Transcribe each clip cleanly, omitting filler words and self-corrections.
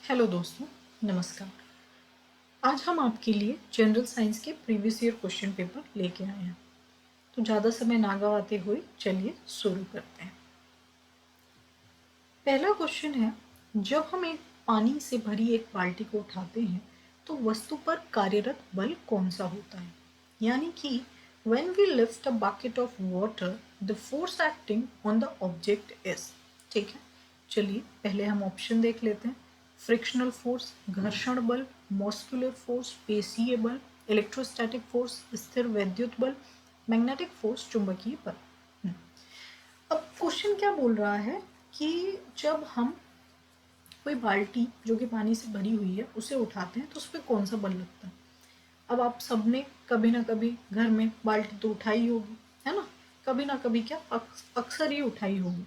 Hello दोस्तों, नमस्कार। आज हम आपके लिए जनरल साइंस के प्रीवियस ईयर क्वेश्चन पेपर लेके आए हैं। तो ज़्यादा समय ना गवाते हुए चलिए शुरू करते हैं। पहला क्वेश्चन है, जब हम एक पानी से भरी एक बाल्टी को उठाते हैं तो वस्तु पर कार्यरत बल कौन सा होता है? यानी कि when we lift a bucket of water, the force acting on the object is। ठीक है, चलिए पहले हम ऑप्शन देख लेते हैं। फ्रिक्शनल फोर्स, घर्षण बल, मॉस्कुलर फोर्स, पेशीय बल, इलेक्ट्रोस्टैटिक फोर्स, स्थिर वैद्युत बल, मैग्नेटिक फोर्स, चुंबकीय बल। अब क्वेश्चन क्या बोल रहा है कि जब हम कोई बाल्टी जो कि पानी से भरी हुई है उसे उठाते हैं तो उस पर कौन सा बल लगता है। अब आप सबने कभी ना कभी घर में बाल्टी तो उठाई होगी, है ना? कभी ना कभी क्या अक्सर ही उठाई होगी।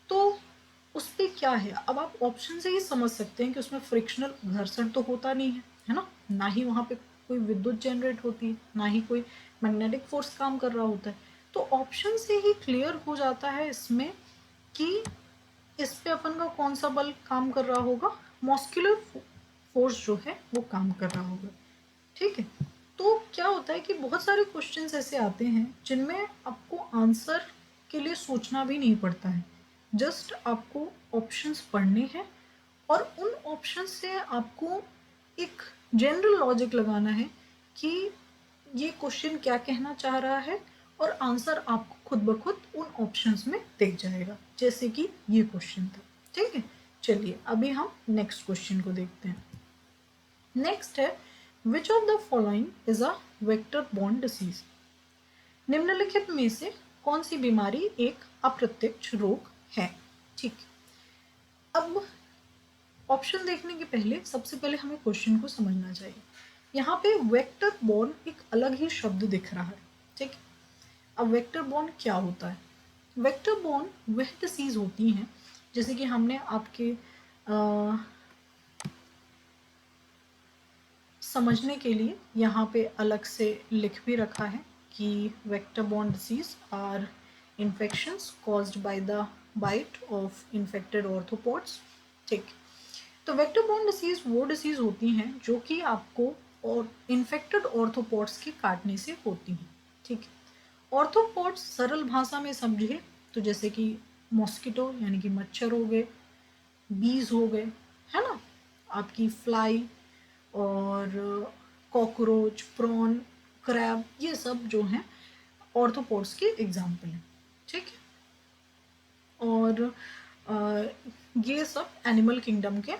तो उस पर क्या है, अब आप ऑप्शन से ही समझ सकते हैं कि उसमें फ्रिक्शनल घर्षण तो होता नहीं है ना? ना ही वहाँ पे कोई विद्युत जनरेट होती है, ना ही कोई मैग्नेटिक फोर्स काम कर रहा होता है। तो ऑप्शन से ही क्लियर हो जाता है इसमें कि इस पे अपन का कौन सा बल काम कर रहा होगा, मॉस्कुलर फोर्स जो है वो काम कर रहा होगा। ठीक है, तो क्या होता है कि बहुत सारे क्वेश्चंस ऐसे आते हैं जिनमें आपको आंसर के लिए सोचना भी नहीं पड़ता है, जस्ट आपको ऑप्शंस पढ़ने हैं और उन ऑप्शंस से आपको एक जनरल लॉजिक लगाना है कि ये क्वेश्चन क्या कहना चाह रहा है और आंसर आपको खुद ब खुद उन ऑप्शंस में दिख जाएगा, जैसे कि ये क्वेश्चन था। ठीक है, चलिए अभी हम नेक्स्ट क्वेश्चन को देखते हैं। नेक्स्ट है, विच of the following is a vector borne disease? निम्नलिखित में से कौन सी बीमारी एक अप्रत्यक्ष रोग है? ठीक, अब ऑप्शन देखने के पहले सबसे पहले हमें क्वेश्चन को समझना चाहिए। यहाँ पे वेक्टर बॉर्न एक अलग ही शब्द दिख रहा है। ठीक, अब वेक्टर बॉर्न क्या होता है? वेक्टर बॉर्न वह डिसीज होती हैं, जैसे कि हमने आपके समझने के लिए यहाँ पे अलग से लिख भी रखा है कि vector borne disease are infections caused by the bite of infected arthropods. ठीक, तो वेक्टर बॉर्न डिसीज वो डिसीज होती हैं जो कि आपको और इन्फेक्टेड ऑर्थोपोड्स के काटने से होती हैं। ठीक, ऑर्थोपोड्स सरल भाषा में समझे तो जैसे कि मॉस्किटो यानी कि मच्छर हो गए, बीज हो गए, है ना, आपकी फ्लाई और कॉकरोच, प्रॉन, क्रैब, ये सब जो हैं ऑर्थोपोड्स के एग्जाम्पल हैं। ठीक है, और ये सब एनिमल किंगडम के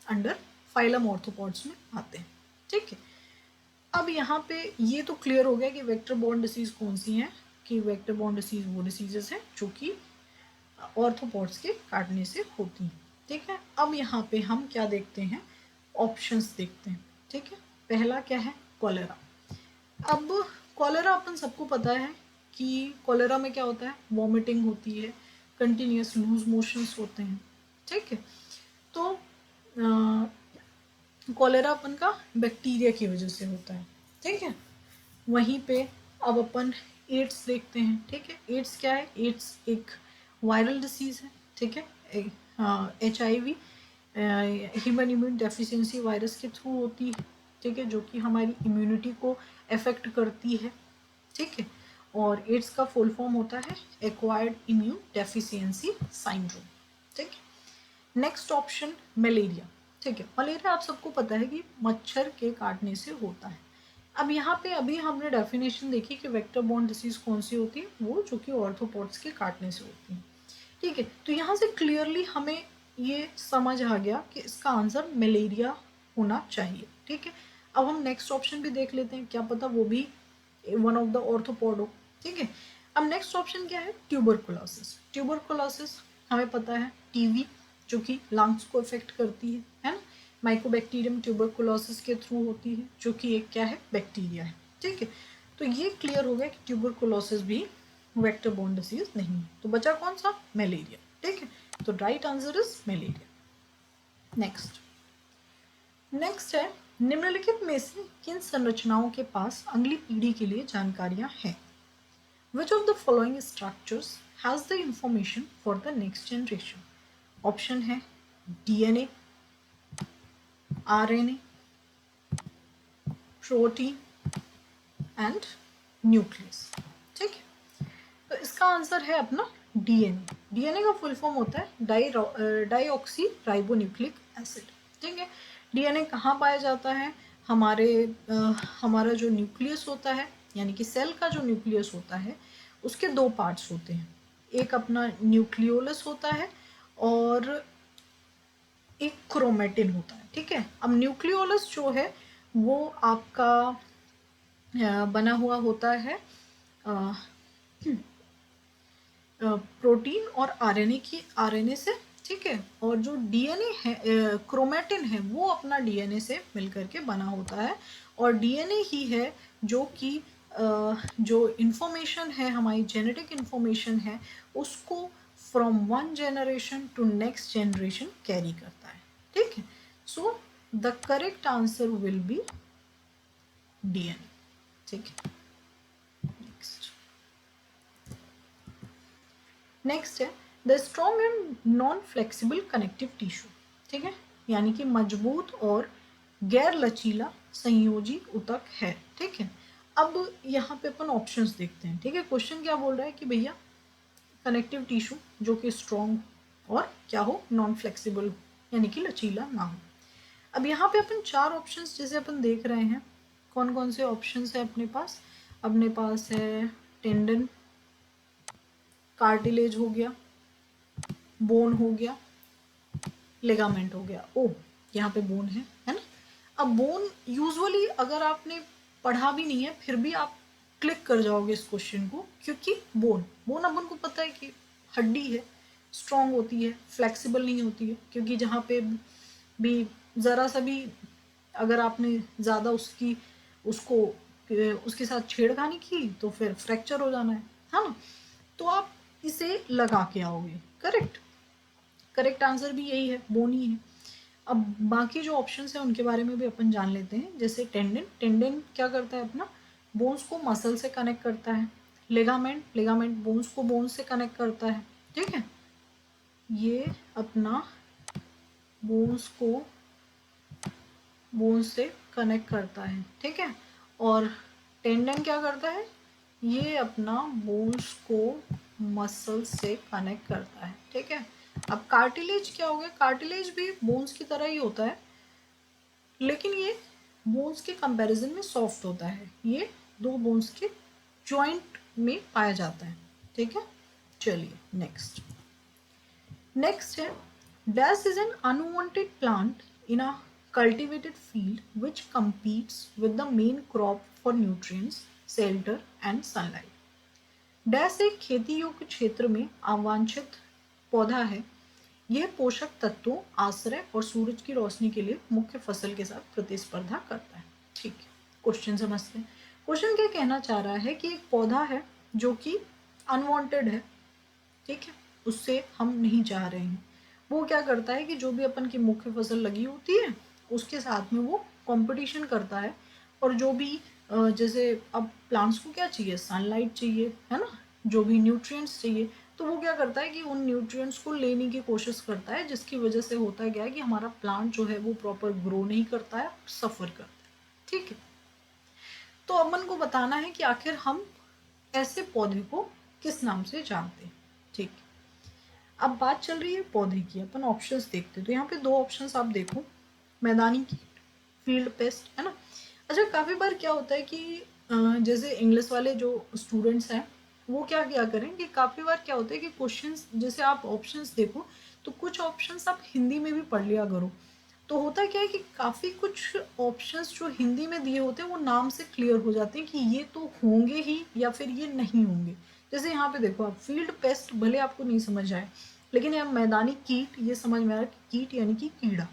अंडर फाइलम ऑर्थोपोड्स में आते हैं। ठीक है, अब यहाँ पे ये तो क्लियर हो गया कि वेक्टर बॉर्न डिसीज कौन सी हैं, कि वेक्टर बॉर्न डिसीज वो डिसीजेस हैं जो कि ऑर्थोपोड्स के काटने से होती हैं। ठीक है, अब यहाँ पे हम क्या देखते हैं, ऑप्शंस देखते हैं। ठीक है, पहला क्या है, कॉलेरा। अब कॉलेरा अपन सबको पता है कि कॉलेरा में क्या होता है, वॉमिटिंग होती है, कंटिन्यूस लूज मोशंस होते हैं। ठीक है, तो कॉलेरा अपन का बैक्टीरिया की वजह से होता है। ठीक है, वहीं पे अब अपन एड्स देखते हैं। ठीक है, एड्स क्या है, एड्स एक वायरल डिसीज है। ठीक है, HIV human immune deficiency virus के थ्रू होती है। ठीक है, जो कि हमारी इम्यूनिटी को अफेक्ट करती है। ठीक है, और एड्स का फुल फॉर्म होता है एक्वायर्ड इम्यून डेफिशिएंसी सिंड्रोम। ठीक है, नेक्स्ट ऑप्शन मलेरिया। ठीक है, मलेरिया आप सबको पता है कि मच्छर के काटने से होता है। अब यहाँ पे अभी हमने डेफिनेशन देखी कि वेक्टर बॉर्न डिसीज कौन सी होती है, वो जो कि ऑर्थोपोड्स के काटने से होती है। ठीक है, तो यहाँ से क्लियरली हमें ये समझ आ गया कि इसका आंसर मलेरिया होना चाहिए। ठीक है, अब हम नेक्स्ट ऑप्शन भी देख लेते हैं, क्या पता वो भी वन ऑफ द ऑर्थोपोड हो। ठीक है, अब नेक्स्ट ऑप्शन क्या है, ट्यूबरकुलोसिस। ट्यूबरकुलोसिस हमें पता है टीवी जो कि लंग्स को इफेक्ट करती है ना, माइकोबैक्टीरियम ट्यूबरकुलोसिस के थ्रू होती है, जो कि एक क्या है, बैक्टीरिया है। ठीक है, तो ये क्लियर हो गया कि ट्यूबरकुलोसिस भी वेक्टर बॉर्न डिसीज नहीं है। तो बचा कौन सा, मलेरिया। ठीक है, तो right answer is malaria. Next है, निम्नलिखित में से किन संरचनाओं के पास अगली पीढ़ी के लिए जानकारियां हैं? Which of the following structures has the information for the next generation? Option है DNA, RNA, protein and nucleus. ठीक है, तो इसका आंसर है अपना डीएनए। डीएनए का फुल फॉर्म होता है डाईऑक्सी राइबोन्यूक्लिक एसिड। ठीक है, डीएनए कहाँ पाया जाता है? हमारा जो न्यूक्लियस होता है, यानी कि सेल का जो न्यूक्लियस होता है, उसके दो पार्ट्स होते हैं। एक अपना न्यूक्लियोलस होता है और एक क्रोमेटिन होता है। ठीक है, अब न्यूक्लियोलस जो है वो आपका बना हुआ होता है प्रोटीन और आरएनए से। ठीक है, और जो डीएनए है, क्रोमेटिन है, वो अपना डीएनए से मिलकर के बना होता है। और डीएनए ही है जो कि जो इंफॉर्मेशन है, हमारी जेनेटिक इंफॉर्मेशन है, उसको from one generation to next generation carry करता है। ठीक है, so the correct answer will be DNA. ठीक है, नेक्स्ट है the strong and non flexible connective tissue. ठीक है, यानी कि मजबूत और गैर लचीला संयोजी ऊतक है। ठीक है, अब यहाँ पे अपन ऑप्शंस देखते हैं। ठीक है, क्वेश्चन क्या बोल रहा है कि भैया कनेक्टिव टिश्यू जो कि स्ट्रॉन्ग और क्या हो, नॉन फ्लेक्सिबल हो, यानी कि लचीला ना हो। अब यहाँ पे अपन चार ऑप्शंस जैसे अपन देख रहे हैं, कौन कौन से ऑप्शंस है अपने पास? अपने पास है टेंडन, कार्टिलेज हो गया, बोन हो गया, लिगामेंट हो गया। ओ, यहाँ पे बोन है ना। अब बोन यूजुअली अगर आपने पढ़ा भी नहीं है फिर भी आप क्लिक कर जाओगे इस क्वेश्चन को, क्योंकि बोन बोन अपन को पता है कि हड्डी है, स्ट्रॉन्ग होती है, फ्लेक्सिबल नहीं होती है, क्योंकि जहाँ पे भी ज़रा सा भी अगर आपने ज़्यादा उसको उसके साथ छेड़खानी की तो फिर फ्रैक्चर हो जाना है ना। तो आप इसे लगा के आओगे। करेक्ट आंसर भी यही है, बोनी है। अब बाकी जो ऑप्शंस हैं उनके बारे में भी अपन जान लेते हैं। जैसे टेंडन क्या करता है अपना, बोन्स को मसल से कनेक्ट करता है। लिगामेंट बोन्स को बोन्स से कनेक्ट करता है। ठीक है, ये अपना बोन्स को बोन्स से कनेक्ट करता है। ठीक है, और टेंडन क्या करता है, ये अपना बोन्स को मसल से कनेक्ट करता है। ठीक है, अब कार्टिलेज क्या हो गया? कार्टिलेज भी बोन्स की तरह ही होता है, लेकिन ये बोन्स के कंपैरिजन में सॉफ्ट होता है। ये दो बोन्स के जॉइंट में पाया जाता है। ठीक है, चलिए नेक्स्ट है dash is an unwanted plant in a cultivated field which competes with the main crop for nutrients, shelter and sunlight. Dash एक खेती योग्य क्षेत्र में अवांछित पौधा है। यह पोषक तत्वों, आश्रय और सूरज की रोशनी के लिए मुख्य फसल के साथ प्रतिस्पर्धा करता है। ठीक है, क्वेश्चन समझते हैं। क्वेश्चन क्या कहना चाह रहा है कि एक पौधा है जो कि अनवांटेड है। ठीक है, उससे हम नहीं चाह रहे हैं। वो क्या करता है कि जो भी अपन की मुख्य फसल लगी होती है उसके साथ में वो कंपटीशन करता है। और जो भी जैसे अब प्लांट्स को क्या चाहिए, सनलाइट चाहिए, है ना, जो भी न्यूट्रिएंट्स चाहिए, तो वो क्या करता है कि उन न्यूट्रिएंट्स को लेने की कोशिश करता है, जिसकी वजह से होता क्या है कि हमारा प्लांट जो है वो प्रॉपर ग्रो नहीं करता है, सफ़र करता है। ठीक है, तो अपन को बताना है कि आखिर हम ऐसे पौधे को किस नाम से जानते हैं। ठीक, अब बात चल रही है पौधे की, अपन ऑप्शंस देखते हैं। तो यहाँ पे दो ऑप्शंस आप देखो, मैदानी कीट, फील्ड पेस्ट, है ना। अच्छा, काफ़ी बार क्या होता है कि जैसे इंग्लिश वाले जो स्टूडेंट्स हैं वो क्या किया करें कि काफ़ी बार क्या होता है कि क्वेश्चंस जैसे आप ऑप्शंस देखो तो कुछ ऑप्शंस आप हिंदी में भी पढ़ लिया करो। तो होता क्या है कि काफ़ी कुछ ऑप्शंस जो हिंदी में दिए होते हैं वो नाम से क्लियर हो जाते हैं कि ये तो होंगे ही या फिर ये नहीं होंगे। जैसे यहाँ पे देखो आप, फील्ड पेस्ट भले आपको नहीं समझ आए, लेकिन यहाँ मैदानी कीट ये समझ में आ रहा है कि कीट यानी कि कीड़ा।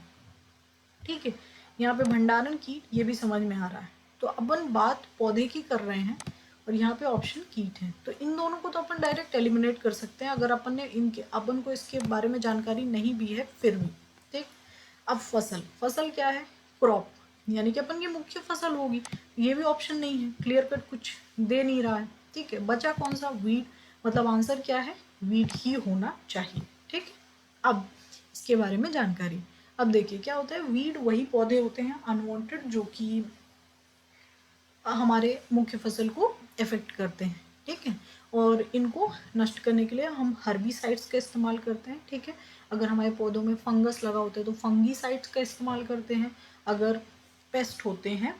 ठीक है, यहाँ पे भंडारण कीट ये भी समझ में आ रहा है। तो अपन बात पौधे की कर रहे हैं और यहाँ पे ऑप्शन कीट है, तो इन दोनों को तो अपन डायरेक्ट एलिमिनेट कर सकते हैं अगर अपन को इसके बारे में जानकारी नहीं भी है फिर भी। ठीक, अब फसल क्या है, क्रॉप, यानी कि अपन की मुख्य फसल होगी। ये भी ऑप्शन नहीं है, क्लियर कट कुछ दे नहीं रहा है। ठीक है, बचा कौन सा, वीट, मतलब आंसर क्या है, वीट ही होना चाहिए। ठीक, अब इसके बारे में जानकारी। अब देखिए क्या होता है, वीड वही पौधे होते हैं अनवांटेड जो कि हमारे मुख्य फसल को इफेक्ट करते हैं, ठीक है। और इनको नष्ट करने के लिए हम हर्बिसाइड्स का इस्तेमाल करते हैं, ठीक है। अगर हमारे पौधों में फंगस लगा होता है तो फंगीसाइड्स का इस्तेमाल करते हैं। अगर पेस्ट होते हैं,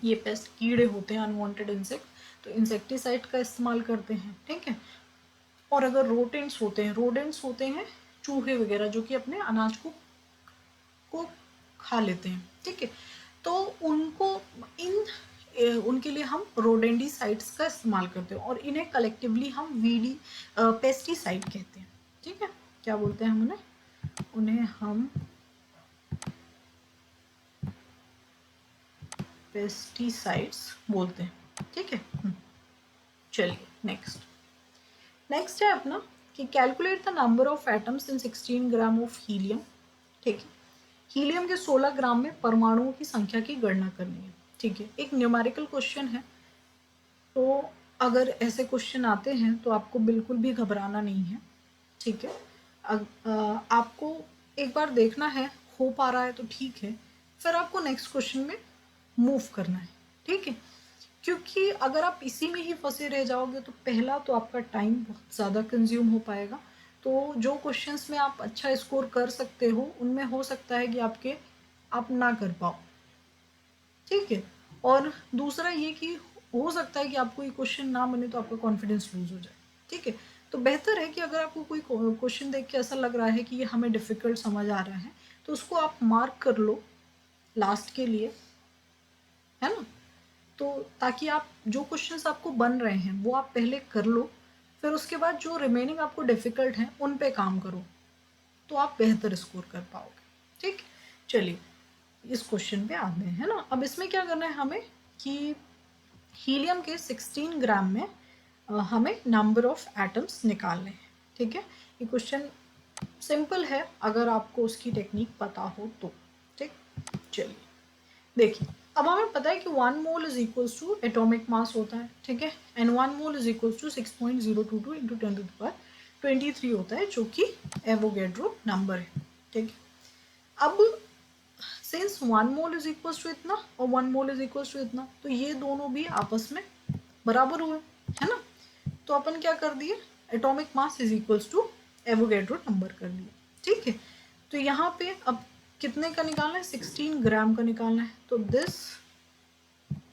ये पेस्ट कीड़े होते हैं अनवांटेड इंसेक्ट, तो इंसेक्टिसाइड का इस्तेमाल करते हैं, ठीक है। और अगर रोडेंट्स होते हैं चूहे वगैरह जो कि अपने अनाज को खा लेते हैं, ठीक है। तो उनको उनके लिए हम रोडेंटिसाइड्स का इस्तेमाल करते हैं और इन्हें कलेक्टिवली हम पेस्टिसाइड कहते हैं, ठीक है। क्या बोलते हैं हम उन्हें हम पेस्टिसाइड्स बोलते हैं, ठीक है। चलिए नेक्स्ट है अपना कि calculate the number of atoms in 16 gram of helium, ठीक है। हीलियम के 16 ग्राम में परमाणुओं की संख्या की गणना करनी है, ठीक है। एक न्यूमेरिकल क्वेश्चन है, तो अगर ऐसे क्वेश्चन आते हैं तो आपको बिल्कुल भी घबराना नहीं है, ठीक है। आपको एक बार देखना है, हो पा रहा है तो ठीक है, फिर आपको नेक्स्ट क्वेश्चन में मूव करना है, ठीक है। क्योंकि अगर आप इसी में ही फंसे रह जाओगे तो पहला तो आपका टाइम बहुत ज़्यादा कंज्यूम हो पाएगा। तो जो क्वेश्चंस में आप अच्छा स्कोर कर सकते हो उनमें हो सकता है कि आप ना कर पाओ, ठीक है। और दूसरा ये कि हो सकता है कि आपको ये क्वेश्चन ना बने तो आपका कॉन्फिडेंस लूज हो जाए, ठीक है। तो बेहतर है कि अगर आपको कोई क्वेश्चन देख के ऐसा लग रहा है कि ये हमें डिफ़िकल्ट समझ आ रहा है तो उसको आप मार्क कर लो लास्ट के लिए, है ना। तो ताकि आप जो क्वेश्चंस आपको बन रहे हैं वो आप पहले कर लो, फिर उसके बाद जो रिमेनिंग आपको डिफ़िकल्ट हैं उन पे काम करो, तो आप बेहतर स्कोर कर पाओगे, ठीक। चलिए इस क्वेश्चन पे आते हैं, है ना। अब इसमें क्या करना है हमें कि हीलियम के 16 ग्राम में हमें नंबर ऑफ एटम्स निकालने हैं, ठीक है। ये क्वेश्चन सिंपल है अगर आपको उसकी टेक्निक पता हो तो, ठीक। चलिए देखिए, अब हमें पता है कि 1 mole is equals to atomic mass होता है, ठीक है। And 1 mole is equals to 6.022 into 10⁻23 होता है, जो कि एवोगैड्रो नंबर है, ठीक है। अब since 1 mole is equals to इतना और 1 मोल इज इक्वल्स टू इतना, तो ये दोनों भी आपस में बराबर हुए, है ना। तो अपन क्या कर दिए, atomic mass is equals to Avogadro number कर दिए, ठीक है। तो यहाँ पे अब कितने का निकालना है, 16 ग्राम का निकालना है, तो दिस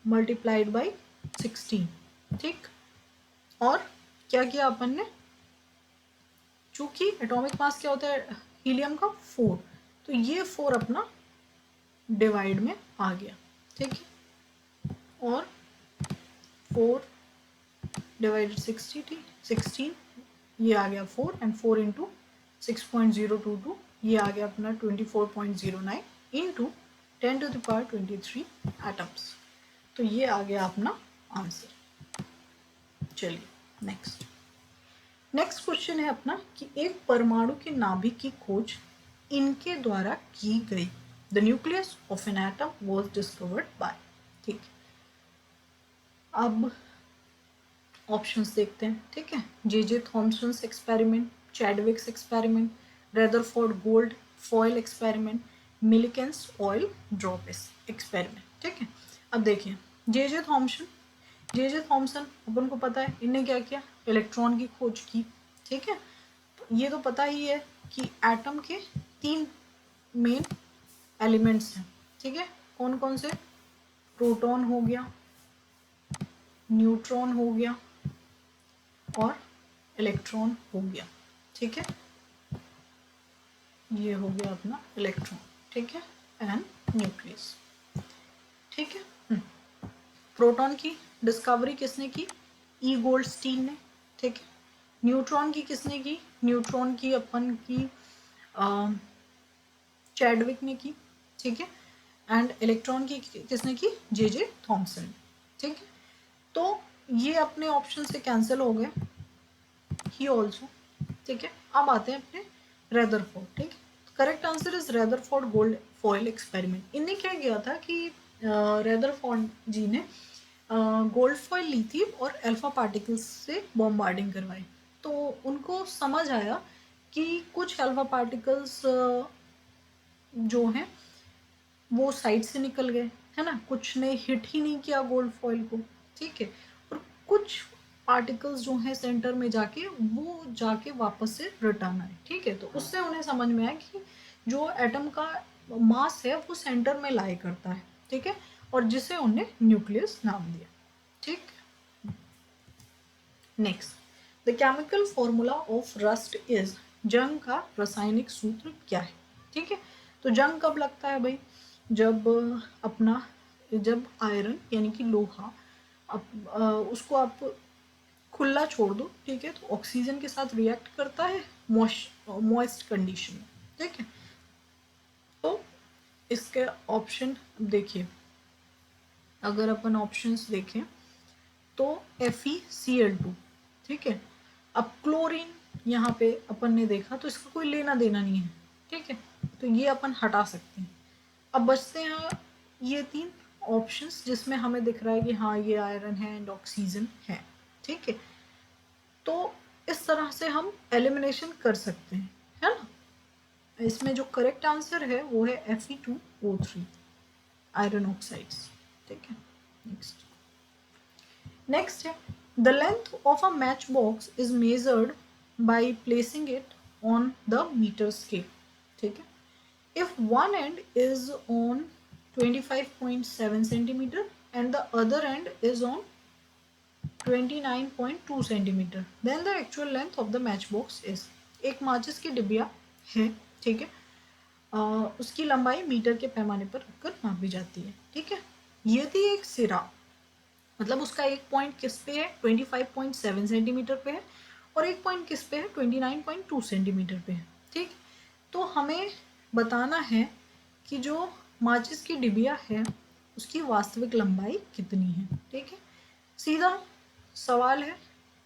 मल्टीप्लाइड बाई 16, ठीक। और क्या किया अपन ने, चूंकि एटॉमिक मास क्या होता है हीलियम का 4, तो ये 4 अपना डिवाइड में आ गया, ठीक है। और 4 डिवाइडेड 16 ये आ गया 4, एंड 4 इंटू 6.022 ये आ गया अपना 24.09 इंटू 10⁻23 एटम्स। तो ये आ गया अपना आंसर। चलिए नेक्स्ट क्वेश्चन है अपना कि एक परमाणु के नाभिक की खोज इनके द्वारा की गई। The nucleus of an atom was discovered by, ठीक। अब ऑप्शंस देखते हैं, ठीक है। J Thomson's experiment, Chadwick's experiment, Rutherford gold foil experiment, Millikan's oil drop experiment, ठीक है। अब देखिए जे थॉमसन अपन को पता है इनने क्या किया, इलेक्ट्रॉन की खोज की, ठीक है। ये तो पता ही है कि एटम के 3 मेन एलिमेंट्स हैं, ठीक है। कौन कौन से, प्रोटॉन हो गया, न्यूट्रॉन हो गया और इलेक्ट्रॉन हो गया, ठीक है। ये हो गया अपना इलेक्ट्रॉन, ठीक है, एंड न्यूक्लियस, ठीक है। प्रोटॉन की डिस्कवरी किसने की, ई गोल्डस्टीन ने, ठीक है। न्यूट्रॉन की किसने की, न्यूट्रॉन की अपन की चैडविक ने की, ठीक है। एंड इलेक्ट्रॉन की किसने की, जे थॉमसन, ठीक है। तो ये अपने ऑप्शन से कैंसिल हो गए, ही ऑल्सो, ठीक है। अब आते हैं अपने रेदरफोर्ड, ठीक है। Correct answer is Rutherford gold foil experiment. इनने क्या किया था कि रेदरफोर्ड जी ने गोल्ड फॉयल ली थी और अल्फा पार्टिकल्स से बॉम्बार्डिंग करवाई। तो उनको समझ आया कि कुछ अल्फा पार्टिकल्स जो हैं वो साइड से निकल गए, है ना, कुछ ने हिट ही नहीं किया गोल्ड फॉइल को, ठीक है, और कुछ पार्टिकल्स जो हैं सेंटर में जाके वो जाके वापस से रिटर्न आए, ठीक है। तो उससे उन्हें समझ में आया कि जो एटम का मास है वो सेंटर में लाई करता है, ठीक है, और जिसे उन्हें न्यूक्लियस नाम दिया, ठीक। Next, the chemical formula of rust is, जंग का रासायनिक सूत्र क्या है, ठीक है। तो जंग कब लगता है भाई, जब अपना जब आयरन यानी कि लोहा उसको आप खुला छोड़ दो, ठीक है, तो ऑक्सीजन के साथ रिएक्ट करता है मॉइस्ट कंडीशन में, ठीक है। तो इसके ऑप्शन देखिए, अगर अपन ऑप्शंस देखें तो FeCl2, ठीक है। अब क्लोरीन यहाँ पे अपन ने देखा तो इसका कोई लेना देना नहीं है, ठीक है, तो ये अपन हटा सकते हैं। अब बचते हैं ये 3 ऑप्शंस जिसमें हमें दिख रहा है कि हाँ ये आयरन है एंड ऑक्सीजन है, ठीक है। तो इस तरह से हम एलिमिनेशन कर सकते हैं, है ना। इसमें जो करेक्ट आंसर है वो है Fe2O3 आयरन ऑक्साइड्स, ठीक है। नेक्स्ट है, the length of a match box is measured by placing it on the metre scale, ठीक है। If one end is on 25.7 centimeter and the other end is on 29.2 centimeter, then the actual length of the matchbox is, एक माचिस की डिबिया है, ठीक है, उसकी लंबाई मीटर के पैमाने पर रखकर मापी जाती है, ठीक है। यदि एक सिरा, मतलब उसका एक पॉइंट किस पे है 25.7 सेंटीमीटर पे है और एक पॉइंट किस पे है 29.2 सेंटीमीटर पे है, ठीक। तो हमें बताना है कि जो माचिस की डिबिया है उसकी वास्तविक लंबाई कितनी है, ठीक है। सीधा सवाल है,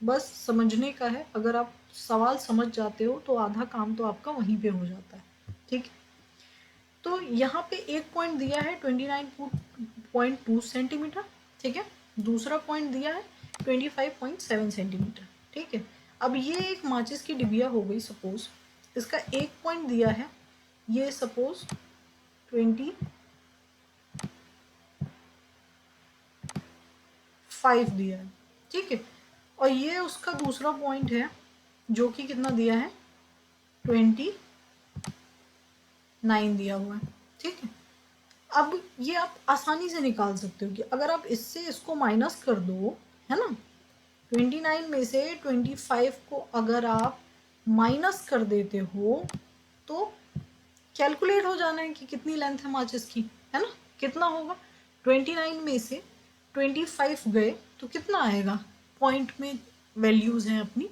बस समझने का है। अगर आप सवाल समझ जाते हो तो आधा काम तो आपका वहीं पे हो जाता है, ठीक है। तो यहाँ पे एक पॉइंट दिया है 29.2 सेंटीमीटर, ठीक है, दूसरा पॉइंट दिया है 25.7 सेंटीमीटर, ठीक है। अब ये एक माचिस की डिबिया हो गई सपोज, इसका एक पॉइंट दिया है, ये सपोज 25 दिया है, ठीक है, और ये उसका दूसरा पॉइंट है जो कि कितना दिया है 29 दिया हुआ है, ठीक है। अब ये आप आसानी से निकाल सकते हो कि अगर आप इससे इसको माइनस कर दो, है ना, 29 में से 25 को अगर आप माइनस कर देते हो तो कैलकुलेट हो जाना है कि कितनी लेंथ है माचिस की, है ना, कितना होगा 29 में से 25 गए तो कितना आएगा, पॉइंट में वैल्यूज हैं अपनी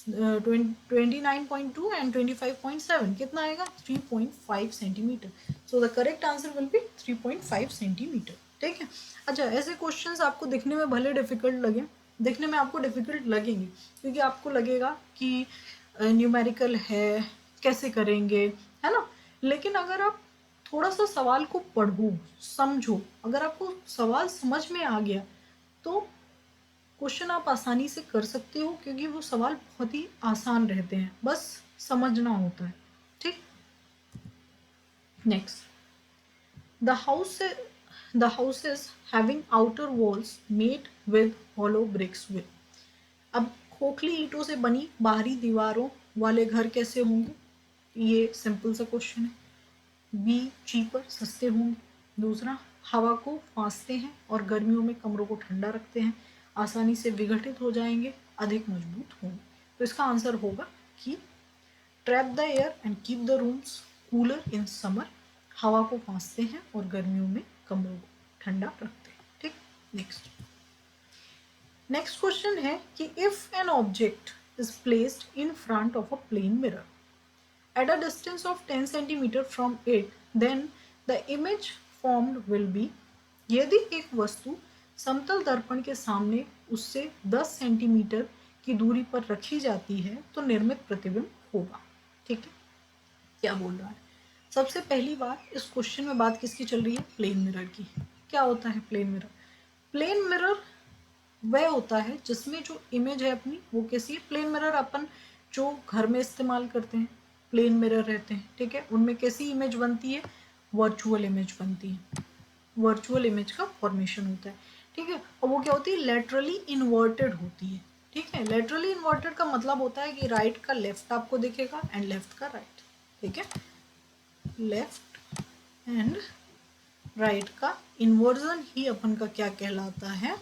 29.2 एंड 25.7, कितना आएगा 3.5 centimetre. So the correct answer will B 3.5 centimetre, ठीक है। अच्छा, ऐसे क्वेश्चंस आपको दिखने में भले डिफिकल्ट लगे, दिखने में आपको डिफिकल्ट लगेंगे क्योंकि आपको लगेगा कि न्यूमेरिकल है कैसे करेंगे, है ना, लेकिन अगर आप थोड़ा सा सवाल को पढ़ो समझो, अगर आपको सवाल समझ में आ गया तो क्वेश्चन आप आसानी से कर सकते हो क्योंकि वो सवाल बहुत ही आसान रहते हैं, बस समझना होता है, ठीक। Next, the houses having outer walls made with hollow bricks will, अब खोखली ईंटों से बनी बाहरी दीवारों वाले घर कैसे होंगे, ये सिंपल सा क्वेश्चन है। बी चीपर, सस्ते होंगे। दूसरा, हवा को फांसते हैं और गर्मियों में कमरों को ठंडा रखते हैं, आसानी से विघटित हो जाएंगे, अधिक मजबूत होंगे। तो इसका आंसर होगा कि trap the air and keep the rooms cooler in summer, हवा को फांसते हैं और गर्मियों में कमरों को ठंडा रखते हैं, ठीक। नेक्स्ट क्वेश्चन है कि if an object is placed in front of a plane mirror at a distance of 10 centimeter from it, then the image formed will be, यदि एक वस्तु समतल दर्पण के सामने उससे 10 सेंटीमीटर की दूरी पर रखी जाती है तो निर्मित प्रतिबिंब होगा, ठीक है। क्या बोल रहा है, सबसे पहली बात इस क्वेश्चन में बात किसकी चल रही है, प्लेन मिरर की। क्या होता है प्लेन मिरर, प्लेन मिरर वह होता है जिसमें जो इमेज है अपनी वो कैसी है, प्लेन मिरर अपन जो घर में इस्तेमाल करते हैं प्लेन मिरर रहते हैं, ठीक है, उनमें कैसी इमेज बनती है, वर्चुअल इमेज बनती है, वर्चुअल इमेज का फॉर्मेशन होता है, ठीक है। और वो क्या होती है, लेटरली इन्वर्टेड होती है, ठीक है। लेटरली इन्वर्टेड का मतलब होता है कि राइट का लेफ्ट आपको दिखेगा एंड लेफ्ट का राइट, ठीक है। लेफ्ट एंड राइट का इन्वर्जन ही अपन का क्या कहलाता है,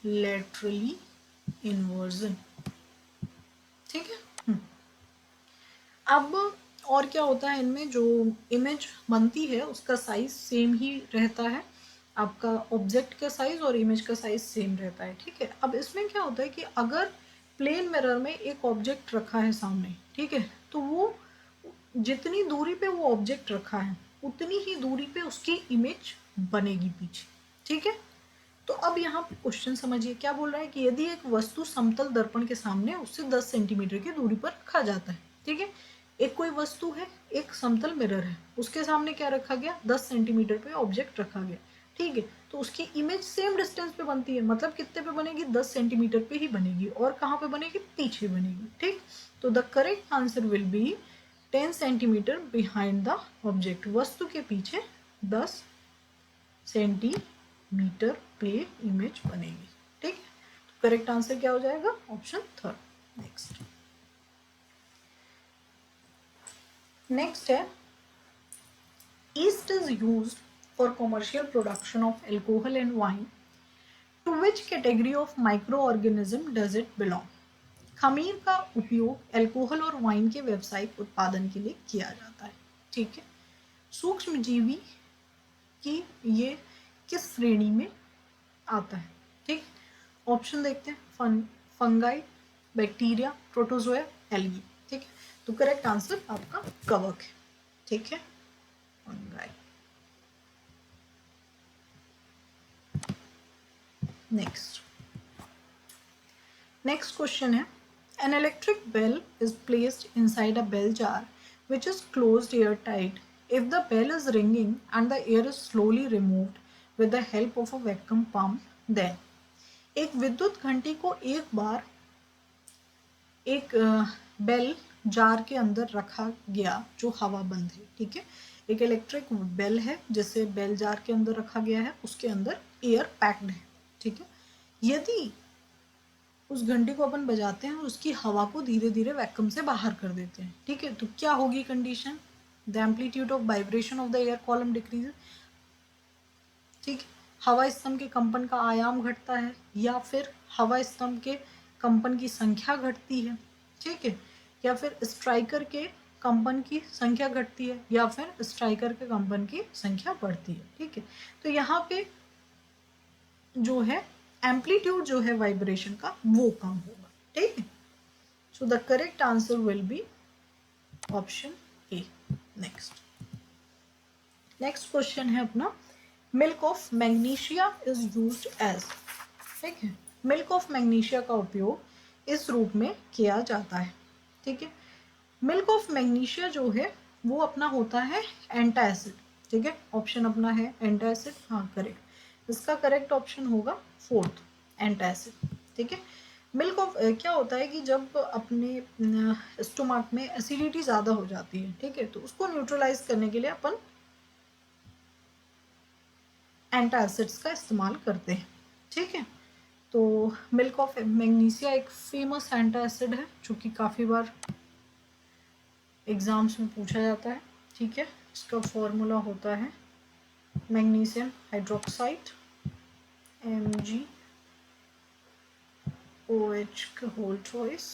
लेटरली इन्वर्जन, ठीक है। अब और क्या होता है इनमें, जो इमेज बनती है उसका साइज सेम ही रहता है, आपका ऑब्जेक्ट का साइज और इमेज का साइज सेम रहता है, ठीक है। अब इसमें क्या होता है कि अगर प्लेन मिरर में एक ऑब्जेक्ट रखा है सामने, ठीक है, तो वो जितनी दूरी पे वो ऑब्जेक्ट रखा है उतनी ही दूरी पे उसकी इमेज बनेगी पीछे, ठीक है। तो अब यहाँ पे क्वेश्चन समझिए, क्या बोल रहा है कि यदि एक वस्तु समतल दर्पण के सामने उससे 10 सेंटीमीटर की दूरी पर रखा जाता है, ठीक है। एक कोई वस्तु है, एक समतल मिरर है, उसके सामने क्या रखा गया, 10 सेंटीमीटर पे ऑब्जेक्ट रखा गया, ठीक है। तो उसकी इमेज सेम डिस्टेंस पे बनती है, मतलब कितने पे बनेगी, 10 सेंटीमीटर पे ही बनेगी, और कहाँ पे बनेगी, पीछे बनेगी, ठीक। तो the correct answer will B 10 centimetre behind the object, वस्तु के पीछे 10 सेंटीमीटर पे इमेज बनेगी, ठीक है। तो करेक्ट आंसर क्या हो जाएगा, ऑप्शन थर्ड। नेक्स्ट है, yeast is used for commercial production of alcohol and wine, to which category of micro organism does it belong. खमीर का उपयोग एल्कोहल और वाइन के व्यावसायिक उत्पादन के लिए किया जाता है, ठीक है। सूक्ष्म जीवी की ये किस श्रेणी में आता है, ठीक। ऑप्शन देखते हैं, फंगाई, बैक्टीरिया, प्रोटोजोआ, एल्गी, ठीक है। तो करेक्ट आंसर आपका कवक है, ठीक है, फंगाई। नेक्स्ट क्वेश्चन है, an electric bell is placed inside a bell jar which is closed airtight. If the bell is ringing and the air is slowly removed with the help of a vacuum pump, then एक विद्युत घंटी को एक बार एक bell jar के अंदर रखा गया जो हवा बंद है, ठीक है। एक इलेक्ट्रिक बेल है जिसे बेल जार के अंदर रखा गया है, उसके अंदर एयर पैक्ड है, ठीक है। यदि उस घंटी को अपन बजाते हैं और उसकी हवा को धीरे धीरे वैक्यूम से बाहर कर देते हैं, ठीक है, तो क्या होगी condition, the amplitude of vibration of the air column decrease, ठीक है। हवा स्तंभ के कंपन का आयाम घटता है, या फिर हवा स्तंभ के कंपन की संख्या घटती है, ठीक है, या फिर स्ट्राइकर के कंपन की संख्या घटती है, या फिर स्ट्राइकर के कंपन की संख्या बढ़ती है, ठीक है। तो यहाँ पे जो है एम्पलीट्यूड जो है वाइब्रेशन का वो कम होगा, ठीक है। So the correct answer will be option A. Next question है अपना, milk of magnesia is used as, ठीक है। मिल्क ऑफ मैग्नीशिया का उपयोग इस रूप में किया जाता है, ठीक है। मिल्क ऑफ मैग्नीशिया जो है वो अपना होता है एंटासिड, ठीक है। ऑप्शन अपना है एंटासिड, हाँ करेक्ट, इसका करेक्ट ऑप्शन होगा फोर्थ, एंटासिड, ठीक है। मिल्क ऑफ क्या होता है कि जब अपने स्टोमक में एसिडिटी ज़्यादा हो जाती है, ठीक है, तो उसको न्यूट्रलाइज करने के लिए अपन एंटासिड्स का इस्तेमाल करते हैं, ठीक है। तो मिल्क ऑफ मैग्नीशिया एक फेमस एंटासिड है जो कि काफ़ी बार एग्जाम्स में पूछा जाता है, ठीक है। इसका फॉर्मूला होता है मैग्नीशियम हाइड्रोक्साइड Mg OH का होल चॉइस,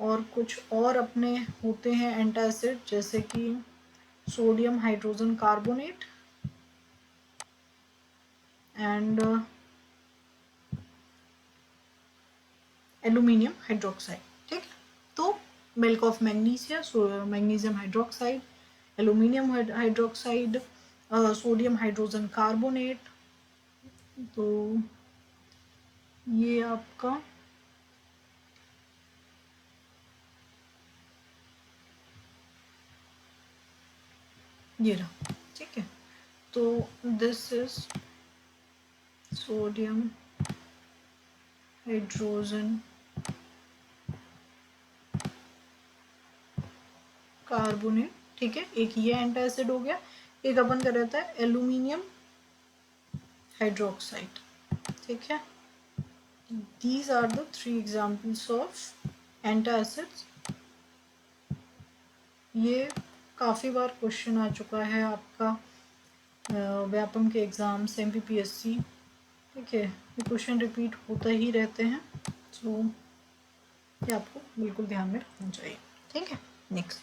और कुछ और अपने होते हैं एंटासिड जैसे कि sodium hydrogen carbonate and aluminium hydroxide, ठीक है। तो milk of magnesia, magnesium hydroxide, aluminium hydroxide, sodium hydrogen carbonate, तो ये आपका ये रहा, ठीक है। तो this is sodium hydrogen carbonate, ठीक है, एक ये एंटासिड हो गया, एक अपन का रहता है एल्यूमिनियम हाइड्रोक्साइड, ठीक है। These are the three examples of antacids। ये काफ़ी बार क्वेश्चन आ चुका है आपका व्यापम के एग्ज़ाम्स, MPPSC, ठीक है, ये क्वेश्चन रिपीट होता ही रहते हैं, सो ये आपको बिल्कुल ध्यान में रखना चाहिए, ठीक है। Next,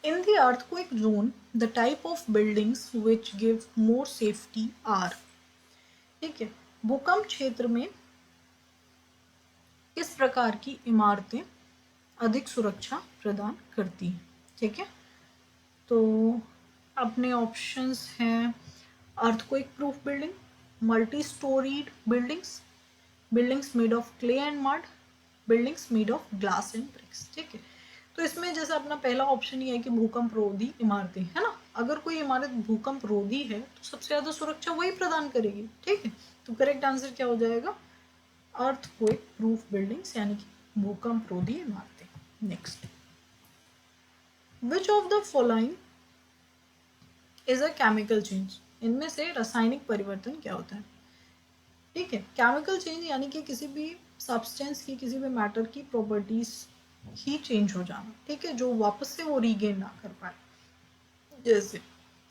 in the earthquake zone the type of buildings which give more safety are, ठीक है, भूकंप क्षेत्र में किस प्रकार की इमारतें अधिक सुरक्षा प्रदान करती हैं, ठीक है। तो अपने ऑप्शंस हैं earthquake proof building, multi storied buildings, buildings made of clay and mud, buildings made of glass and bricks, ठीक है। तो इसमें जैसे अपना पहला ऑप्शन ये है कि भूकंप रोधी इमारतें, है ना, अगर कोई इमारत भूकंप रोधी है तो सबसे ज्यादा सुरक्षा वही प्रदान करेगी, ठीक है। तो करेक्ट आंसर क्या हो जाएगा, अर्थक्वेक प्रूफ बिल्डिंग्स, यानी कि भूकंप रोधी इमारतें। Next, which of the following is a chemical change, इनमें से रासायनिक परिवर्तन क्या होता है, ठीक है। केमिकल चेंज यानी कि किसी भी सब्सटेंस की, किसी भी मैटर की प्रॉपर्टीज ही चेंज हो जाना, ठीक है, जो वापस से वो रीगेन ना कर पाए। जैसे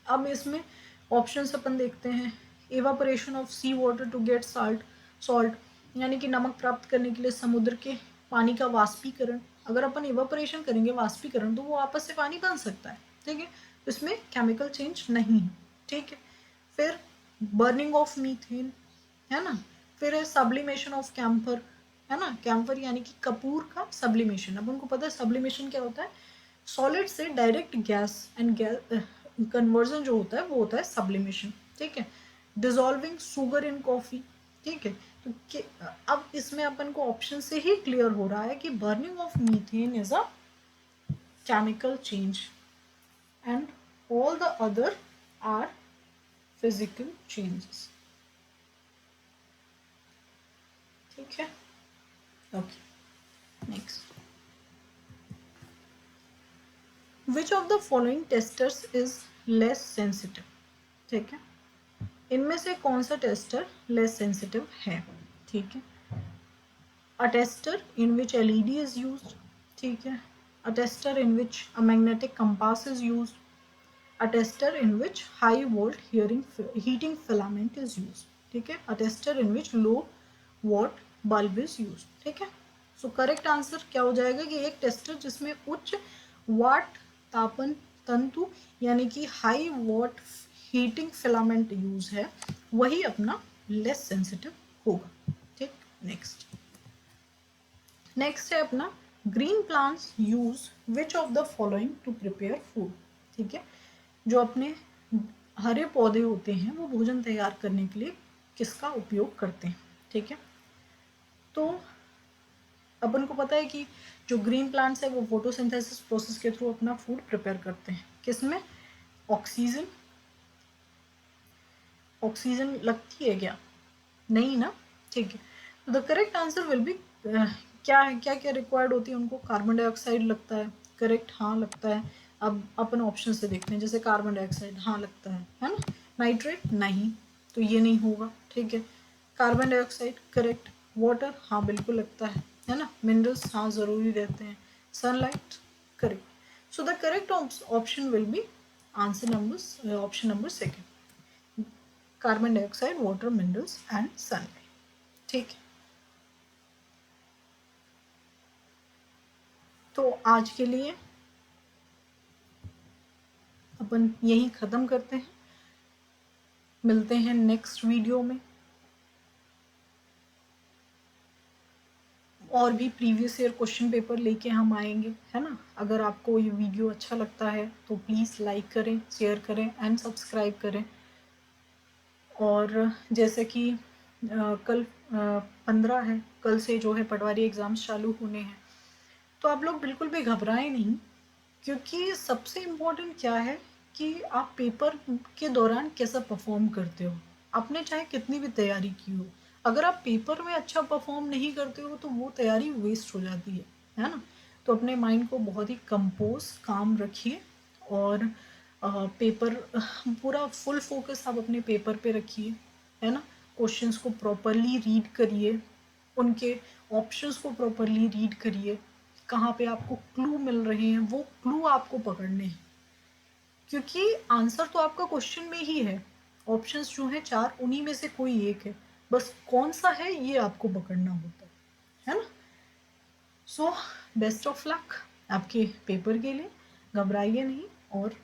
अब इसमें ऑप्शंस अपन देखते हैं, evaporation of sea water to get salt, यानी कि नमक प्राप्त करने के लिए समुद्र के पानी का वाष्पीकरण, अगर अपन एवापोरेशन करेंगे, वाष्पीकरण, तो वो वापस से पानी बन सकता है, ठीक है, तो इसमें केमिकल चेंज नहीं है, ठीक है। फिर बर्निंग ऑफ मीथेन, है ना, फिर है सब्लिमेशन ऑफ कैम्फर, है ना, कैम्फर यानी कि कपूर का सब्लिमेशन, अब उनको पता है सब्लिमेशन क्या होता है, सॉलिड से direct gas and gas conversion जो होता है वो होता है सब्लिमेशन, ठीक है। डिजॉल्विंग शुगर इन कॉफी, ठीक है। तो अब इसमें अपन को ऑप्शन से ही क्लियर हो रहा है कि burning of methane is a chemical change and all the other are physical changes, ठीक है। Okay, next, which of the following testers is less sensitive, ठीक है, इनमें से कौन सा टेस्टर लेस सेंसिटिव है, ठीक है। अ tester in which LED is used, ठीक है। अ tester in which a magnetic compass is used, a tester in which high volt heating filament is used, ठीक है। अ tester in which low what bulb is used, ठीक है। So correct answer क्या हो जाएगा कि एक टेस्टर जिसमें उच्च वाट तापन तंतु यानी कि high what heating filament use है, वही अपना लेस सेंसिटिव होगा, ठीक। नेक्स्ट, नेक्स्ट है अपना green plants use which of the following to prepare food, ठीक है। जो अपने हरे पौधे होते हैं वो भोजन तैयार करने के लिए किसका उपयोग करते हैं, ठीक है। तो अपन को पता है कि जो ग्रीन प्लांट्स है वो फोटोसिंथेसिस प्रोसेस के थ्रू अपना फूड प्रिपेयर करते हैं, किसमें, ऑक्सीजन, ऑक्सीजन लगती है क्या, नहीं ना, ठीक है। तो the correct answer will B, क्या क्या क्या रिक्वायर्ड होती है उनको, कार्बन डाइऑक्साइड लगता है, करेक्ट, हाँ लगता है। अब अपन ऑप्शन से देखते हैं, जैसे कार्बन डाइऑक्साइड हाँ लगता है ना, नाइट्रेट नहीं, तो ये नहीं होगा, ठीक है। कार्बन डाइऑक्साइड करेक्ट, वाटर हाँ बिल्कुल लगता है ना, मिनरल्स हाँ ज़रूरी रहते हैं, sunlight correct. So the correct option will be answer number, option number second, carbon dioxide, water, minerals and sunlight, ठीक है। तो आज के लिए अपन यही ख़त्म करते हैं, मिलते हैं नेक्स्ट वीडियो में, और भी प्रीवियस ईयर क्वेश्चन पेपर लेके हम आएंगे, है ना। अगर आपको ये वीडियो अच्छा लगता है तो प्लीज़ लाइक करें, शेयर करें एंड सब्सक्राइब करें। और जैसे कि कल 15 है, कल से जो है पटवारी एग्ज़ाम्स चालू होने हैं, तो आप लोग बिल्कुल भी घबराएं नहीं, क्योंकि सबसे इम्पोर्टेंट क्या है कि आप पेपर के दौरान कैसा परफॉर्म करते हो, आपने चाहे कितनी भी तैयारी की हो, अगर आप पेपर में अच्छा परफॉर्म नहीं करते हो तो वो तैयारी वेस्ट हो जाती है ना। तो अपने माइंड को बहुत ही कंपोज काम रखिए और पेपर पूरा फुल फोकस आप अपने पेपर पे रखिए, है ना। क्वेश्चंस को प्रॉपरली रीड करिए, उनके ऑप्शंस को प्रॉपरली रीड करिए, कहाँ पे आपको क्लू मिल रहे हैं वो क्लू आपको पकड़ने हैं, क्योंकि आंसर तो आपका क्वेश्चन में ही है। ऑप्शंस जो हैं 4, उन्हीं में से कोई एक है, बस कौन सा है ये आपको पकड़ना होता है ना। सो बेस्ट ऑफ लक आपके पेपर के लिए, घबराइए नहीं और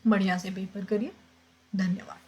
बढ़िया से पेपर करिए। धन्यवाद।